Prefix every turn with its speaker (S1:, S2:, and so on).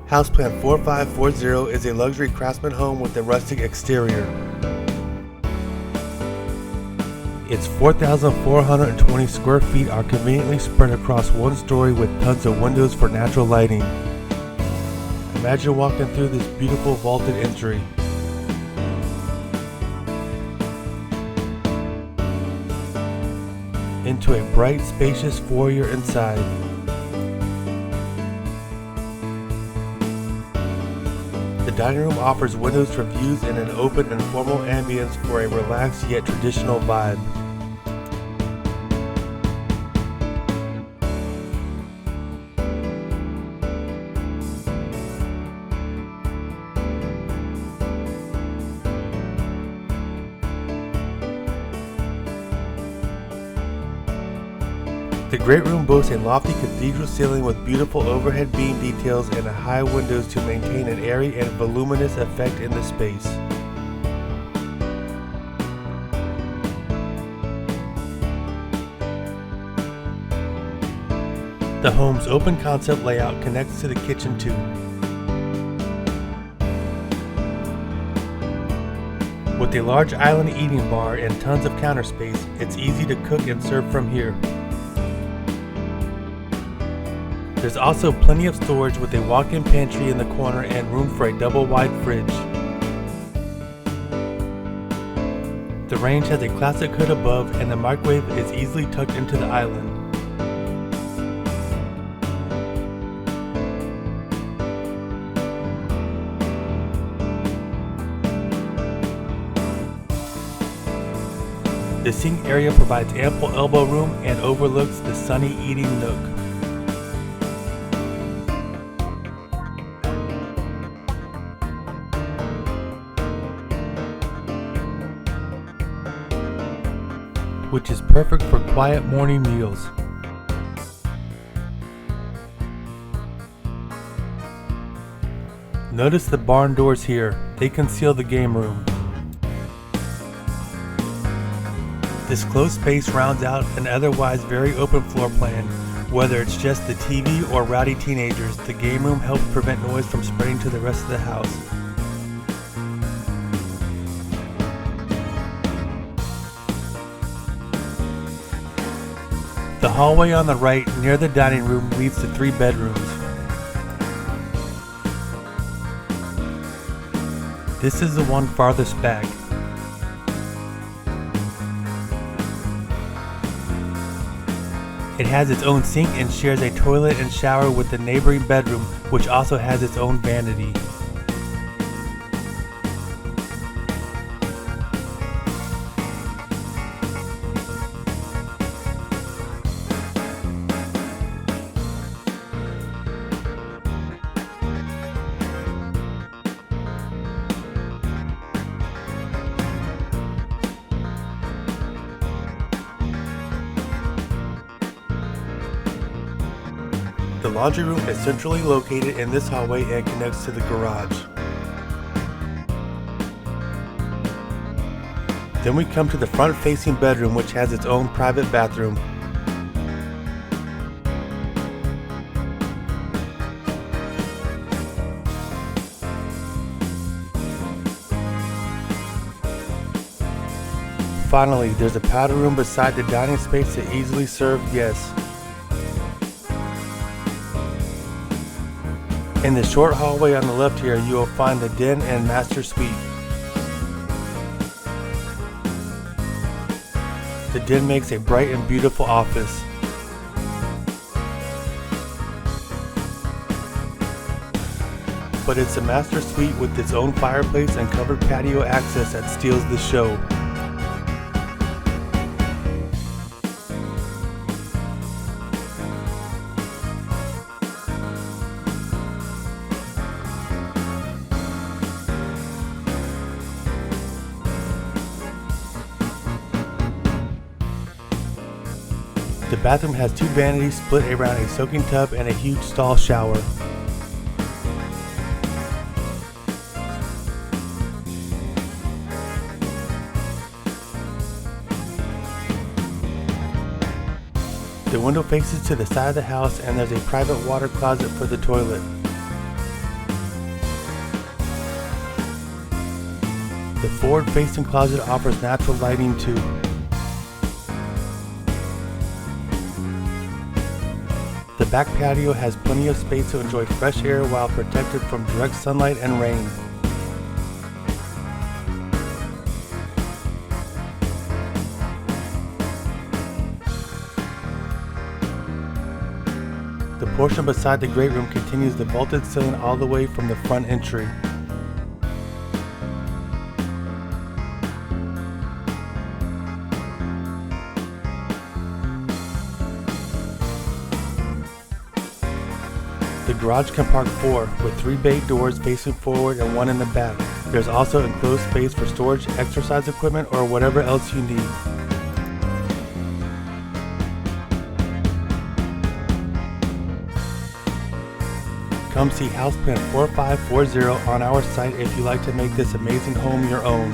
S1: Houseplan 4540 is a luxury Craftsman home with a rustic exterior. Its 4,420 square feet are conveniently spread across one story with tons of windows for natural lighting. Imagine walking through this beautiful vaulted entry. Into a bright, spacious foyer inside. The dining room offers windows for views in an open and formal ambience for a relaxed yet traditional vibe. The great room boasts a lofty cathedral ceiling with beautiful overhead beam details and high windows to maintain an airy and voluminous effect in the space. The home's open concept layout connects to the kitchen too. With a large island eating bar and tons of counter space, it's easy to cook and serve from here. There's also plenty of storage with a walk-in pantry in the corner and room for a double-wide fridge. The range has a classic hood above and the microwave is easily tucked into the island. The sink area provides ample elbow room and overlooks the sunny eating nook. Which is perfect for quiet morning meals. Notice the barn doors here, they conceal the game room. This closed space rounds out an otherwise very open floor plan. Whether it's just the TV or rowdy teenagers, the game room helps prevent noise from spreading to the rest of the house. The hallway on the right near the dining room leads to 3 bedrooms. This is the one farthest back. It has its own sink and shares a toilet and shower with the neighboring bedroom, which also has its own vanity. The laundry room is centrally located in this hallway and connects to the garage. Then we come to the front-facing bedroom, which has its own private bathroom. Finally, there's a powder room beside the dining space to easily serve guests. In the short hallway on the left here, you will find the den and master suite. The den makes a bright and beautiful office. But it's a master suite with its own fireplace and covered patio access that steals the show. The bathroom has 2 vanities split around a soaking tub and a huge stall shower. The window faces to the side of the house and there's a private water closet for the toilet. The forward-facing closet offers natural lighting too. The back patio has plenty of space to enjoy fresh air while protected from direct sunlight and rain. The portion beside the great room continues the vaulted ceiling all the way from the front entry. The garage can park 4, with 3 bay doors facing forward and 1 in the back. There's also enclosed space for storage, exercise equipment, or whatever else you need. Come see house plan 4540 on our site if you'd like to make this amazing home your own.